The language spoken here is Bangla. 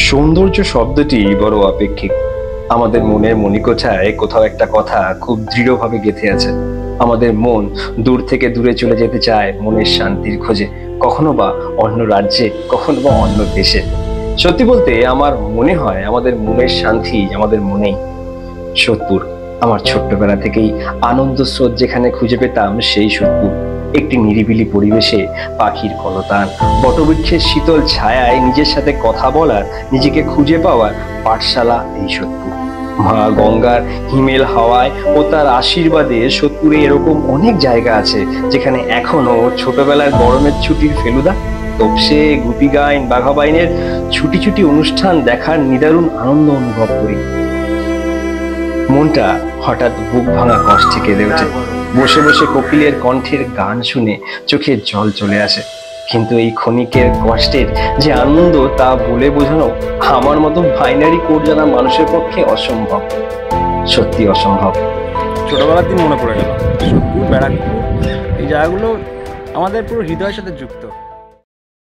সৌন্দর্য শব্দটি বড় আপেক্ষিক। আমাদের মনের মণিকোঠায় কোথাও একটা কথা খুব দৃঢ়ভাবে গেঁথে আছে। আমাদের মন দূর থেকে দূরে চলে যেতে চায় মনের শান্তির খোঁজে, কখনো বা অন্য রাজ্যে, কখনো বা অন্য দেশে। সত্যি বলতে আমার মনে হয় আমাদের মনের শান্তি আমাদের মনেই। সোদপুর আমার ছোট্টবেলা থেকেই আনন্দ স্রোত যেখানে খুঁজে পেতাম সেই সোদপুর। একটি নিরিবিলি পরিবেশে পাখির কলতান, বটবৃক্ষের শীতল ছায়ায় নিজের সাথে কথা বলার, নিজেকে খুঁজে পাওয়ার পাঠশালা এই সোদপুর। মা গঙ্গার হিমেল হাওয়ায় ও তার আশীর্বাদে সোদপুরে এরকম অনেক জায়গা আছে যেখানে এখনো ছোটবেলার গরমের ছুটির ফেলুদা, তপসে, গুপি গাইন, বাঘা বাইনের ছুটি ছুটি অনুষ্ঠান দেখার নিদারুণ আনন্দ অনুভব করি। মনটা হঠাৎ বুক ভাঙা কষ্টে কেঁদে ওঠে। বসে বসে কোকিলের কণ্ঠের গান শুনে চোখে জল চলে আসে। কিন্তু এই ক্ষণিকের কষ্টের যে আনন্দ তা বলে বোঝানো আমার মতো বাইনারি কোড জানা মানুষের পক্ষে অসম্ভব, সত্যি অসম্ভব। ছোটবেলার দিন মনে পড়ে গেল। সোদপুর, ব্যারাকপুর, এই জায়গাগুলো আমাদের পুরো হৃদয়ের সাথে যুক্ত।